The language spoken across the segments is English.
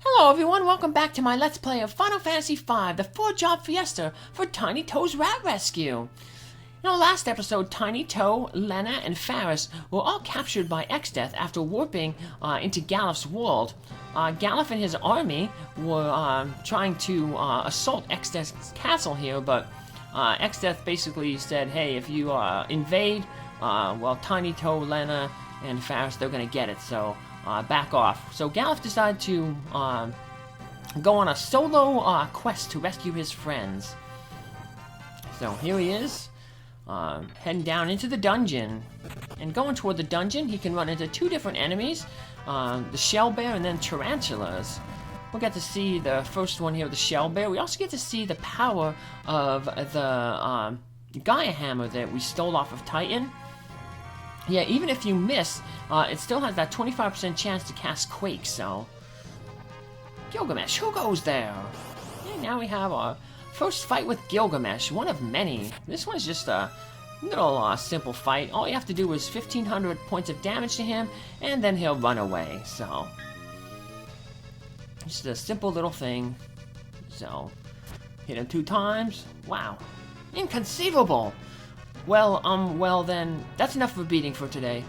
Hello everyone, welcome back to my Let's Play of Final Fantasy V, the 4-job Fiesta for TnyToe's Rat Rescue. Last episode, TnyToe, Lenna, and Faris were all captured by Exdeath after warping into Galuf's world. Galuf and his army were trying to assault Exdeath's castle here, but Exdeath basically said, hey, if you invade, well, TnyToe, Lenna, and Faris, they're gonna get it, so back off. So Galuf decided to go on a solo quest to rescue his friends. So here he is, heading down into the dungeon. And going toward the dungeon, he can run into two different enemies, the shell bear and then tarantulas. We'll get to see the first one here, the shell bear. We also get to see the power of the Gaia hammer that we stole off of Titan. Yeah, even if you miss, it still has that 25% chance to cast Quake, so... Gilgamesh, who goes there? And now we have our first fight with Gilgamesh, one of many. This one's just a little simple fight. All you have to do is 1,500 points of damage to him, and then he'll run away, so... Just a simple little thing. So, hit him 2 times. Wow. Inconceivable! Well then, that's enough of a beating for today.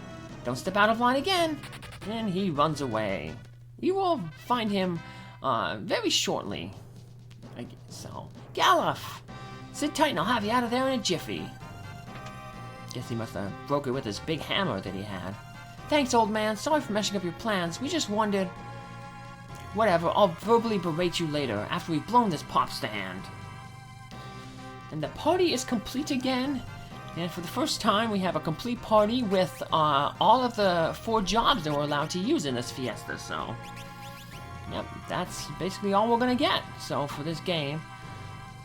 Don't step out of line again! And he runs away. You will find him, very shortly. So, Galuf! Sit tight and I'll have you out of there in a jiffy. Guess he must have broke it with his big hammer that he had. Thanks, old man. Sorry for messing up your plans. We just wondered... Whatever, I'll verbally berate you later, after we've blown this pop stand. And the party is complete again. And for the first time, we have a complete party with all of the 4 jobs that we're allowed to use in this Fiesta, so... Yep, that's basically all we're gonna get. So for this game,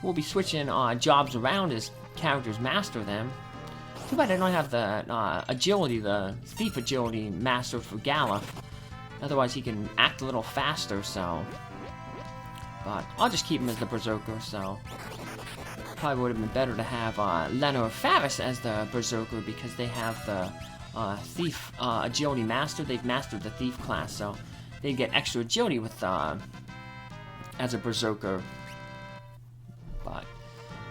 we'll be switching jobs around as characters master them. Too bad I don't have the agility, the thief agility mastered for Galuf. Otherwise he can act a little faster, so... But I'll just keep him as the Berserker, so... Probably would have been better to have Lenna or Faris as the Berserker because they have the Thief Agility Master. They've mastered the Thief class, so they get extra agility with as a Berserker. But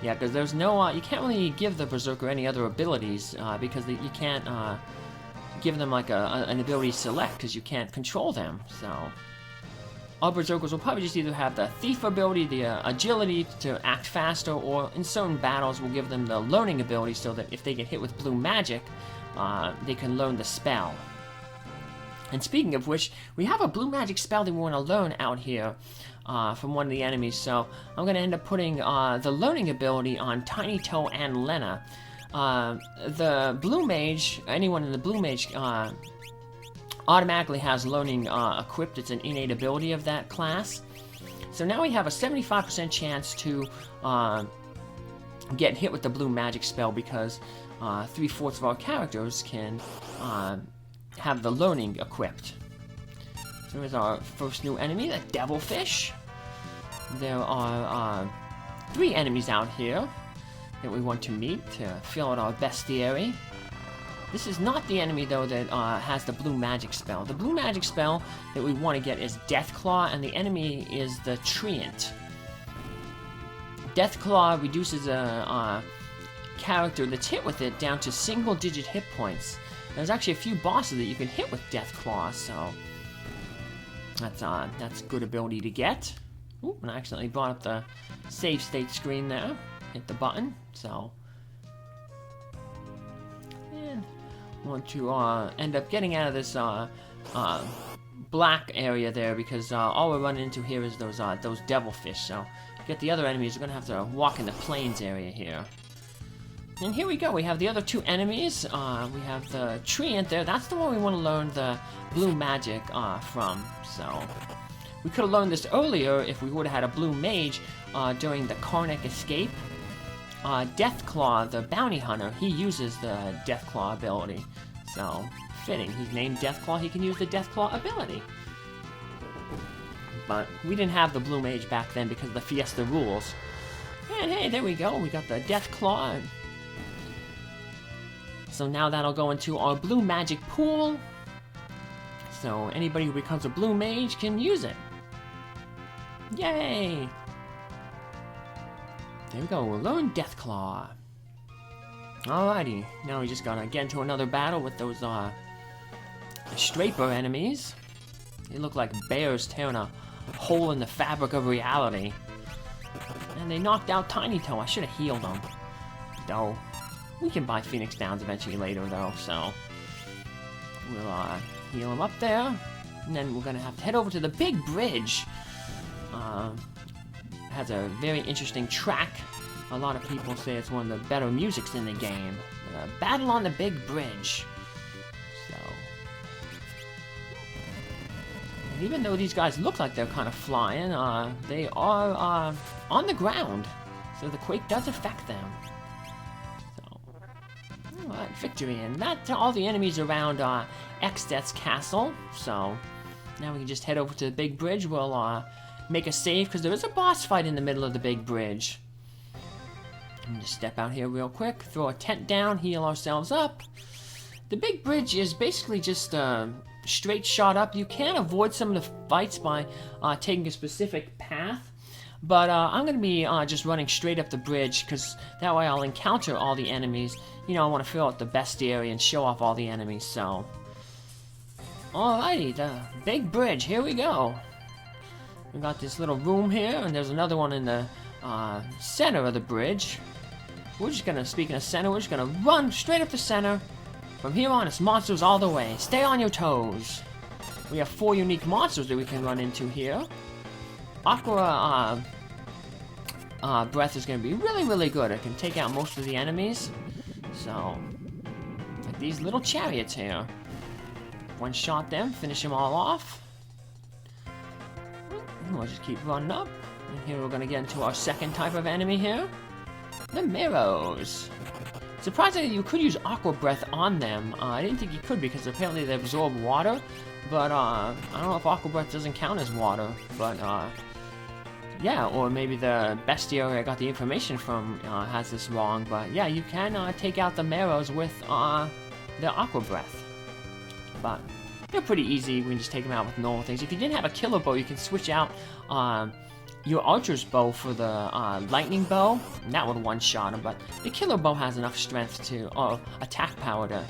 yeah, because there's no you can't really give the Berserker any other abilities because you can't give them like an ability select because you can't control them. So. All Berserkers will probably just either have the Thief ability, the agility to act faster, or in certain battles will give them the learning ability so that if they get hit with blue magic, they can learn the spell. And speaking of which, we have a blue magic spell that we want to learn out here from one of the enemies, so I'm going to end up putting the learning ability on TnyToe and Lenna. The blue mage, anyone in the blue mage automatically has learning equipped. It's an innate ability of that class. So now we have a 75% chance to get hit with the blue magic spell because 3/4 of our characters can have the learning equipped. So here's our first new enemy, the Devilfish. There are 3 enemies out here that we want to meet to fill out our bestiary. This is not the enemy, though, that has the blue magic spell. The blue magic spell that we want to get is Deathclaw, and the enemy is the Treant. Deathclaw reduces a character that's hit with it down to single-digit hit points. There's actually a few bosses that you can hit with Deathclaw, so that's a good ability to get. Ooh, and I accidentally brought up the save state screen there. Hit the button, so... want to end up getting out of this black area there because all we're running into here is those devilfish. So to get the other enemies, we're gonna have to walk in the plains area here. And here we go. We have the other 2 enemies. We have the Treant there. That's the one we want to learn the blue magic from. So we could have learned this earlier if we would have had a blue mage during the Karnak escape. Deathclaw, the bounty hunter, he uses the Deathclaw ability. So, fitting. He's named Deathclaw, he can use the Deathclaw ability. But we didn't have the blue mage back then because of the Fiesta rules. And hey, there we go. We got the Deathclaw. So now that'll go into our blue magic pool. So anybody who becomes a blue mage can use it. Yay! There we go, we'll learn Deathclaw. Alrighty, now we just gotta get into another battle with those, Straper enemies. They look like bears tearing a hole in the fabric of reality. And they knocked out TnyToe. I should have healed them. Though, we can buy Phoenix Downs eventually later, though, so... We'll, heal him up there. And then we're gonna have to head over to the big bridge. Has a very interesting track. A lot of people say it's one of the better musics in the game. Battle on the Big Bridge. So... And even though these guys look like they're kind of flying, they are on the ground. So the quake does affect them. So... Alright, victory. And that's all the enemies around Exdeath's castle. So... Now we can just head over to the big bridge. We'll make a save, because there is a boss fight in the middle of the big bridge. I'm just step out here real quick, throw a tent down, heal ourselves up. The big bridge is basically just a straight shot up. You can avoid some of the fights by taking a specific path. But I'm going to be just running straight up the bridge, because that way I'll encounter all the enemies. You know, I want to fill out the best area and show off all the enemies, so... Alrighty, the big bridge, here we go. We got this little room here, and there's another one in the center of the bridge. We're just gonna, speaking of center, we're just gonna run straight up the center. From here on, it's monsters all the way. Stay on your toes. We have 4 unique monsters that we can run into here. Aqua Breath is gonna be really, really good. It can take out most of the enemies. So, like these little chariots here. One shot them, finish them all off. And we'll just keep running up. And here we're going to get into our second type of enemy here. The Mirrors. Surprisingly, you could use Aqua Breath on them. I didn't think you could, because apparently they absorb water. But I don't know if Aqua Breath doesn't count as water. But yeah, or maybe the bestiary I got the information from has this wrong. But yeah, you can take out the Mirrors with the Aqua Breath. But they're pretty easy. We can just take them out with normal things. If you didn't have a killer bow, you can switch out your archer's bow for the lightning bow, and that would one-shot him. But the killer bow has enough strength to, or attack power to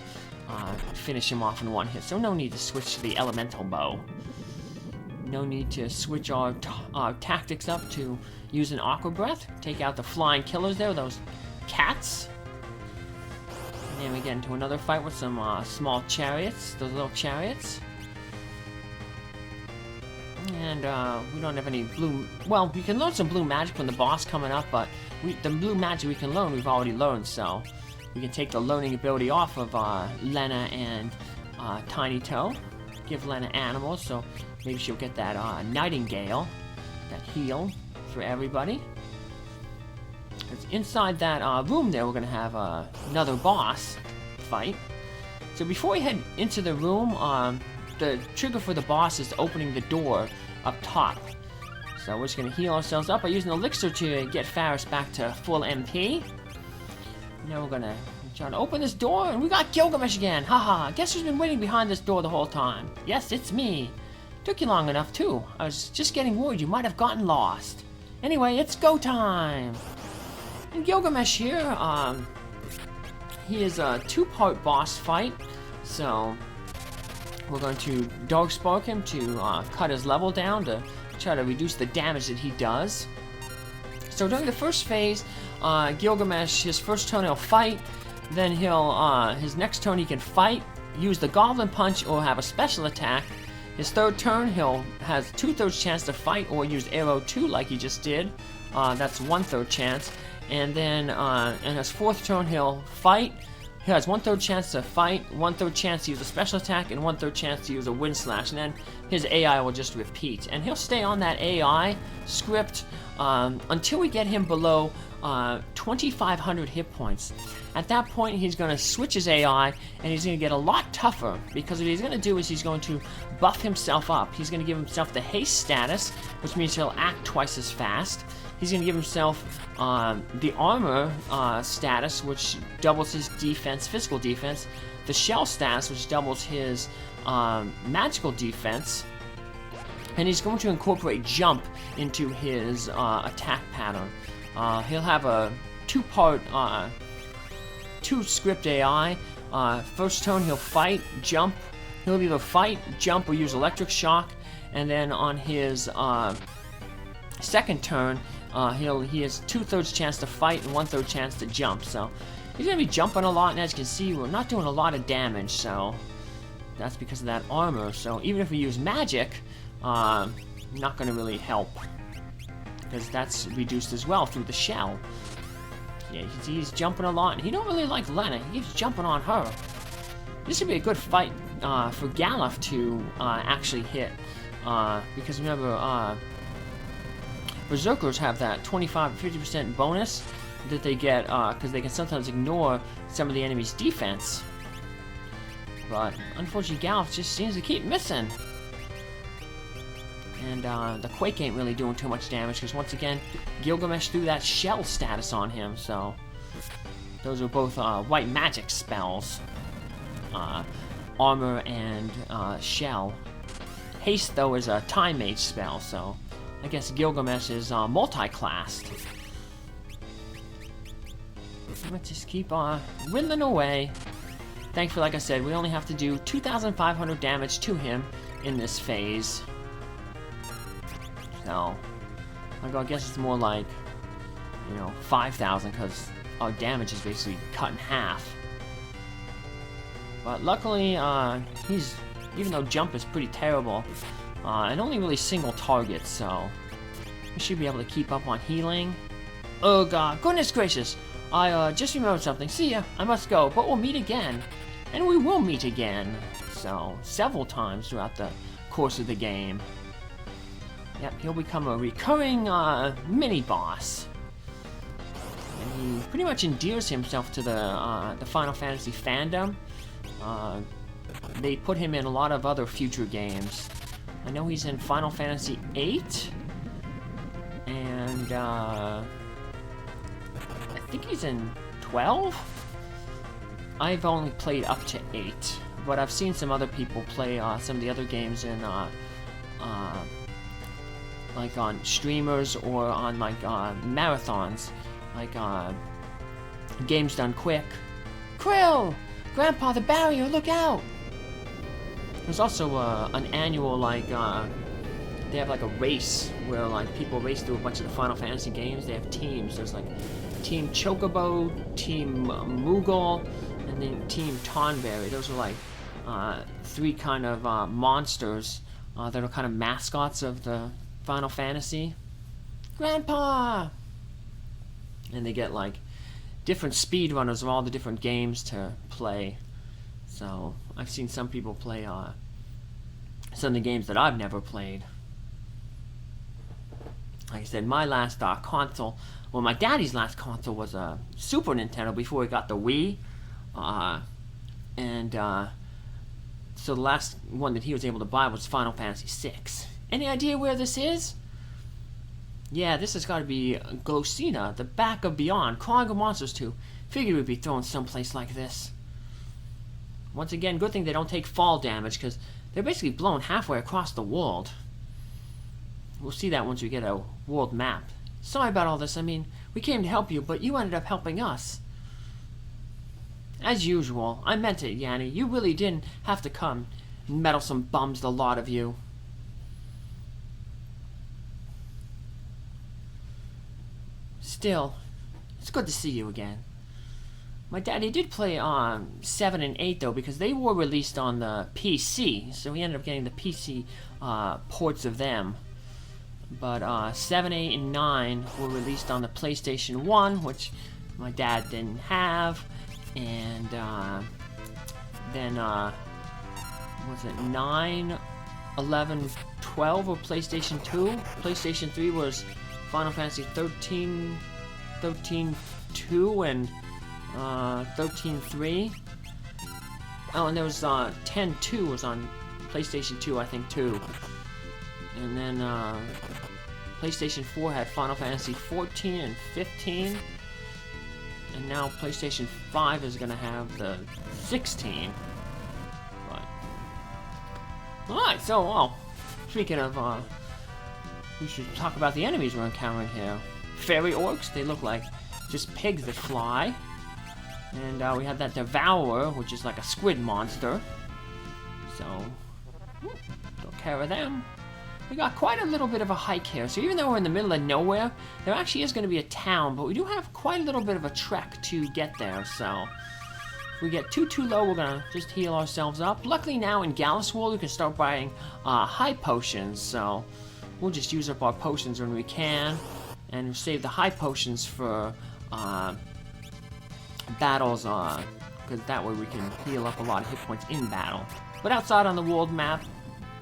finish him off in one hit. So no need to switch to the elemental bow. No need to switch our tactics up to use an Aqua Breath. Take out the flying killers there, those cats. And we get into another fight with some small chariots, those little chariots. And we don't have any blue... Well, we can learn some blue magic from the boss coming up, but the blue magic we can learn, we've already learned, so... We can take the learning ability off of Lenna and TnyToe. Give Lenna animals, so maybe she'll get that Nightingale, that heal for everybody. Because inside that room there, we're going to have another boss fight. So before we head into the room, the trigger for the boss is opening the door up top. So we're just going to heal ourselves up by using the elixir to get Faris back to full MP. Now we're going to try to open this door, and we got Gilgamesh again. Haha, guess who's been waiting behind this door the whole time? Yes, it's me. Took you long enough, too. I was just getting worried you might have gotten lost. Anyway, it's go time. And Gilgamesh here, he is a 2-part boss fight, so we're going to Darkspark him to cut his level down to try to reduce the damage that he does. So during the first phase, Gilgamesh, his first turn he'll fight, then he'll, his next turn he can fight, use the Goblin Punch, or have a special attack. His third turn, has 2/3 chance to fight, or use Arrow 2 like he just did. That's 1/3 chance. And then, in his fourth turn, he'll fight. He has 1/3 chance to fight, 1/3 chance to use a special attack, and 1/3 chance to use a Wind Slash. And then his AI will just repeat. And he'll stay on that AI script until we get him below 2,500 hit points. At that point, he's going to switch his AI, and he's going to get a lot tougher, because what he's going to do is he's going to buff himself up. He's going to give himself the haste status, which means he'll act twice as fast. He's going to give himself the armor status, which doubles his defense, physical defense. The shell status, which doubles his magical defense. And he's going to incorporate jump into his attack pattern. He'll have a two script AI. First turn he'll fight, jump. He'll either fight, jump, or use electric shock. And then on his second turn, he has 2/3 chance to fight and 1/3 chance to jump. So he's gonna be jumping a lot, and as you can see, we're not doing a lot of damage. So that's because of that armor. So even if we use magic, not gonna really help, because that's reduced as well through the shell. Yeah, you can see he's jumping a lot, and he don't really like Lenna. He keeps jumping on her. This would be a good fight for Galuf to actually hit, because remember, Berserkers have that 25-50% bonus that they get, because they can sometimes ignore some of the enemy's defense. But unfortunately, Galuf just seems to keep missing. And the Quake ain't really doing too much damage, because once again, Gilgamesh threw that shell status on him, so those are both white magic spells. Armor and shell. Haste, though, is a time mage spell, so I guess Gilgamesh is multi-classed. Let's just keep whittling away. Thankfully, like I said, we only have to do 2,500 damage to him in this phase. So, I guess it's more like, 5,000, because our damage is basically cut in half. But luckily, even though jump is pretty terrible, and only really single targets, so we should be able to keep up on healing. Oh god, goodness gracious! I just remembered something. See ya, I must go, but we'll meet again. And we will meet again. So, several times throughout the course of the game. Yep, he'll become a recurring mini-boss. And he pretty much endears himself to the Final Fantasy fandom. They put him in a lot of other future games. I know he's in Final Fantasy VIII. And, I think he's in 12? I've only played up to 8. But I've seen some other people play some of the other games in, like on streamers or on like marathons, like games done quick. Krill! Grandpa, the barrier, look out! There's also an annual like they have like a race where like people race through a bunch of the Final Fantasy games. They have teams. There's like Team Chocobo, Team Moogle, and then Team Tonberry. Those are like 3 kind of monsters that are kind of mascots of the Final Fantasy. Grandpa! And they get like different speedrunners of all the different games to play. So I've seen some people play some of the games that I've never played. Like I said, my last console, well, my daddy's last console was a Super Nintendo before he got the Wii. So the last one that he was able to buy was Final Fantasy VI. Any idea where this is? Yeah, this has got to be Glosina, the back of Beyond, Crawling of Monsters 2. Figured we'd be thrown someplace like this. Once again, good thing they don't take fall damage, because they're basically blown halfway across the world. We'll see that once we get a world map. Sorry about all this, I mean, we came to help you, but you ended up helping us. As usual, I meant it, Yanni. You really didn't have to come. Meddlesome bums, the lot of you. Still, it's good to see you again. My daddy did play on 7 and 8 though, because they were released on the PC, so we ended up getting the PC ports of them. But 7, 8, and 9 were released on the PlayStation 1, which my dad didn't have, and then was it 9, 11, 12 were PlayStation 2. PlayStation 3 was Final Fantasy 13, 13-2, and 13-3. Oh, and there was 10-2 was on PlayStation 2, I think, too. And then PlayStation 4 had Final Fantasy 14 and 15. And now PlayStation 5 is going to have the 16. But alright, so, well, speaking of, we should talk about the enemies we're encountering here. Fairy orcs, they look like just pigs that fly. And we have that Devourer, which is like a squid monster. So, took care of them. We got quite a little bit of a hike here. So even though we're in the middle of nowhere, there actually is going to be a town, but we do have quite a little bit of a trek to get there. So, if we get too low, we're going to just heal ourselves up. Luckily now in Galuf's world, we can start buying high potions. So, we'll just use up our potions when we can. And we'll save the high potions for battles, because that way we can heal up a lot of hit points in battle. But outside on the world map,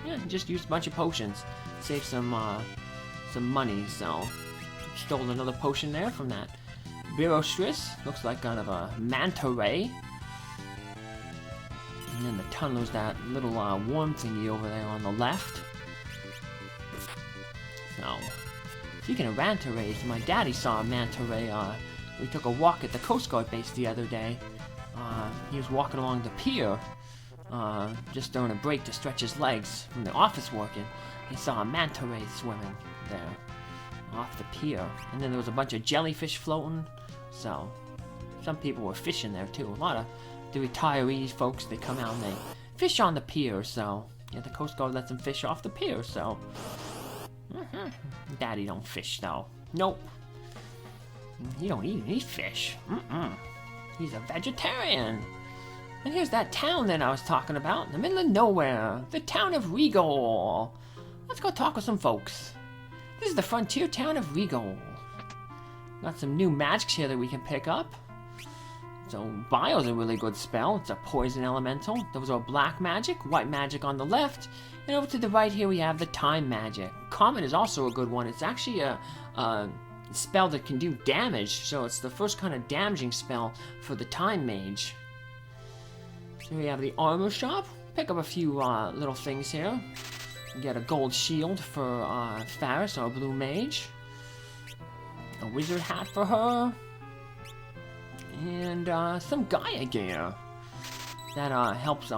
yeah, just use a bunch of potions, save some money. So, stole another potion there from that Berserker. Looks like kind of a manta ray. And then the tunnel's that little worm thingy over there on the left. So, speaking of manta rays, my daddy saw a manta ray. We took a walk at the Coast Guard base the other day. He was walking along the pier, just during a break to stretch his legs from the office working. He saw a manta ray swimming there off the pier. And then there was a bunch of jellyfish floating. So, some people were fishing there too. A lot of the retirees folks, they come out and they fish on the pier. So, yeah, the Coast Guard lets them fish off the pier. So, Daddy don't fish though. Nope. He don't eat fish. He's a vegetarian. And here's that town that I was talking about, in the middle of nowhere. The town of Regal. Let's go talk with some folks. This is the frontier town of Regal. Got some new magics here that we can pick up. So, Bio's a really good spell. It's a poison elemental. Those are black magic, white magic on the left. And over to the right here we have the time magic. Common is also a good one. It's actually a spell that can do damage. So it's the first kind of damaging spell for the time mage. So we have the armor shop. Pick up a few little things here. Get a gold shield for Faris, our blue mage. A wizard hat for her. And some Gaia gear. That helps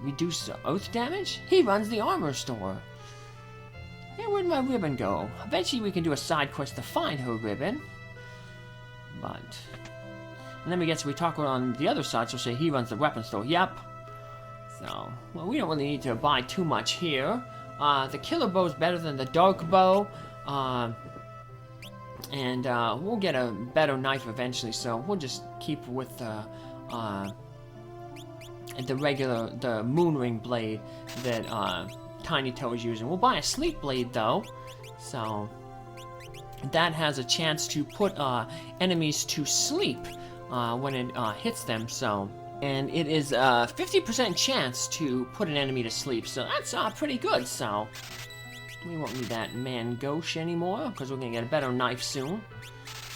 reduce earth damage. He runs the armor store. Hey, where'd my ribbon go? Eventually we can do a side quest to find her ribbon. But... And then we talk on the other side, so say he runs the weapon store. Yep. So, well, we don't really need to buy too much here. The killer bow is better than the dark bow. And we'll get a better knife eventually, so we'll just keep with the moonring blade that TnyToe is using. We'll buy a sleep blade though, so that has a chance to put enemies to sleep when it hits them. So, and it is a 50% chance to put an enemy to sleep, so that's pretty good. So we won't need that man-gauche anymore, because we're gonna get a better knife soon.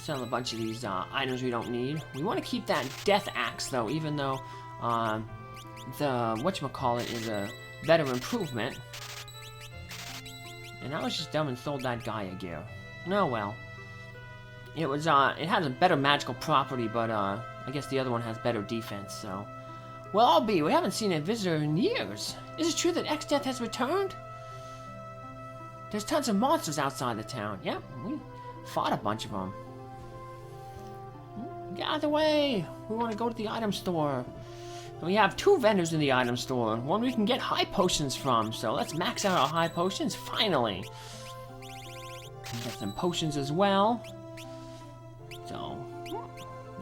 Sell a bunch of these items we don't need. We want to keep that death axe though, even though the whatchamacallit is a better improvement. And I was just dumb and sold that Gaia gear. No, well. It was, it has a better magical property, but, I guess the other one has better defense, so. Well, I'll be. We haven't seen a visitor in years. Is it true that Exdeath has returned? There's tons of monsters outside the town. Yep, we fought a bunch of them. Get out of the way! We want to go to the item store. And we have 2 vendors in the item store. One we can get high potions from, so let's max out our high potions, finally! Get some potions as well. So...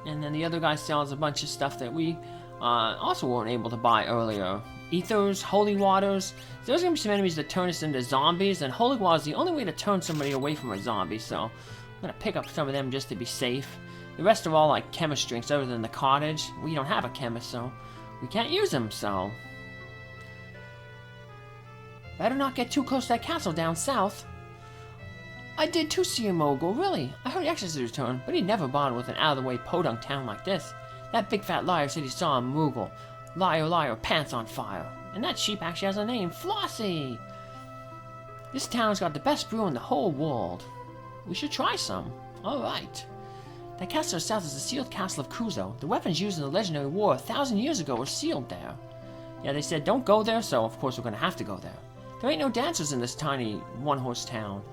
And then the other guy sells a bunch of stuff that we also weren't able to buy earlier. Ethers, holy waters. There's going to be some enemies that turn us into zombies, and holy water is the only way to turn somebody away from a zombie, so I'm going to pick up some of them just to be safe. The rest are all like chemist drinks other than the cottage. We don't have a chemist, so we can't use them, so... Better not get too close to that castle down south. I did too see a mogul, really. I heard Exodus return, but he never bothered with an out-of-the-way podunk town like this. That big fat liar said he saw a mogul. Liar, liar, pants on fire. And that sheep actually has a name, Flossie! This town's got the best brew in the whole world. We should try some. Alright. That castle south is the sealed castle of Kuzo. The weapons used in the legendary war 1,000 years ago were sealed there. Yeah, they said don't go there, so of course we're gonna have to go there. There ain't no dancers in this tiny one-horse town.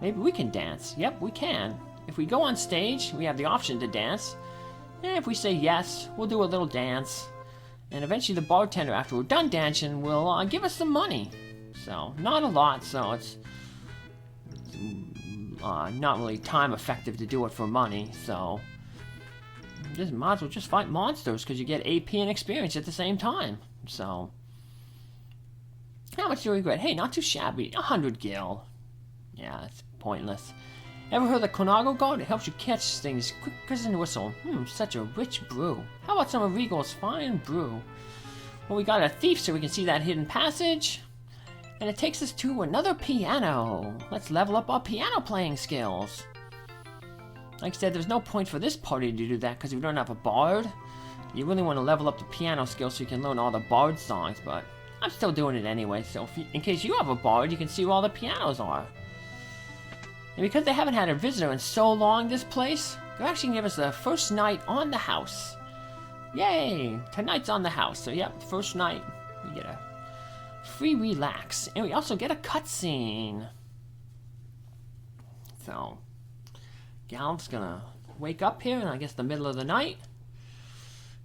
Maybe we can dance. Yep, we can. If we go on stage, we have the option to dance. And if we say yes, we'll do a little dance. And eventually the bartender, after we're done dancing, will give us some money. So, not a lot, so it's not really time effective to do it for money, so just might as well just fight monsters because you get AP and experience at the same time. So how much do you regret? Hey, not too shabby. 100 gil. Yeah, it's pointless. Ever heard of the Konago Guard? It helps you catch things quick as a whistle. Such a rich brew. How about some of Regal's fine brew? Well, we got a thief so we can see that hidden passage. And it takes us to another piano. Let's level up our piano playing skills. Like I said, there's no point for this party to do that because we don't have a bard. You really want to level up the piano skills so you can learn all the bard songs, but I'm still doing it anyway, so in case you have a bard, you can see where all the pianos are. And because they haven't had a visitor in so long, this place, they're actually going to give us the first night on the house. Yay! Tonight's on the house, so yep, first night, we get a free relax, and we also get a cutscene. So, Galuf's gonna wake up here in, I guess, the middle of the night.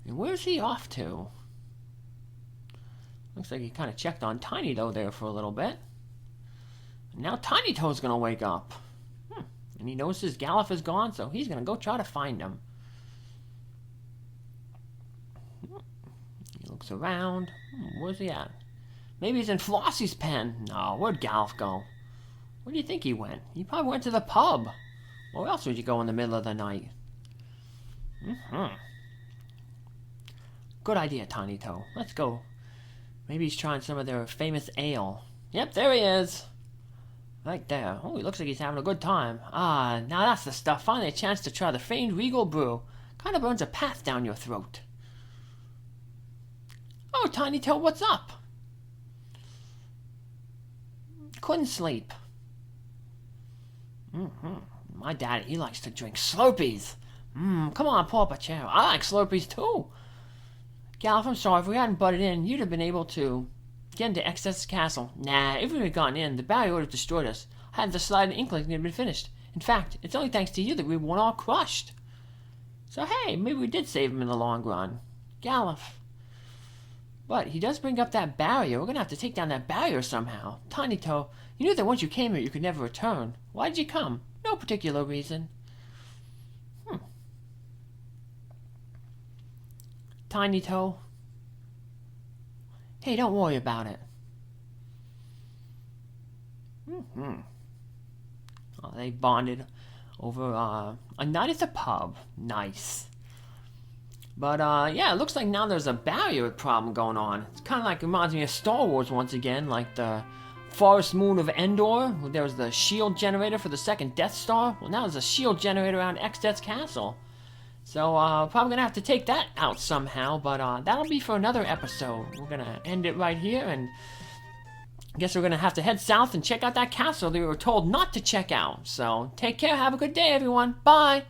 And where's he off to? Looks like he kind of checked on TnyToe there for a little bit. And now TnyToe's gonna wake up. And he notices Galuf is gone, so he's gonna go try to find him. He looks around. Where's he at? Maybe he's in Flossie's pen. No, where'd Galuf go? Where do you think he went? He probably went to the pub. Where else would you go in the middle of the night? Good idea, TnyToe. Let's go. Maybe he's trying some of their famous ale. Yep, there he is. Right there. Oh, he looks like he's having a good time. Ah, now that's the stuff. Finally a chance to try the famed Regal brew. Kind of burns a path down your throat. Oh, TnyToe, what's up? Couldn't sleep. My daddy, he likes to drink Slurpees. Come on, pull up a chair. I like Slurpees too. Galuf, I'm sorry, if we hadn't butted in, you'd have been able to get into Exdeath's castle. Nah, if we had gotten in, the barrier would have destroyed us. I hadn't the slightest inkling it had been finished. In fact, it's only thanks to you that we weren't all crushed. So hey, maybe we did save him in the long run. Galuf. But he does bring up that barrier. We're gonna have to take down that barrier somehow. TnyToe, you knew that once you came here, you could never return. Why did you come? No particular reason. TnyToe. Hey, don't worry about it. Oh, they bonded over a night at the pub. Nice. But, yeah, it looks like now there's a barrier problem going on. It's kind of like, reminds me of Star Wars once again, like the Forest Moon of Endor. There was the shield generator for the second Death Star. Well, now there's a shield generator around Exdeath's castle. So, probably gonna have to take that out somehow, but, that'll be for another episode. We're gonna end it right here, and I guess we're gonna have to head south and check out that castle that we were told not to check out. So, take care, have a good day, everyone. Bye!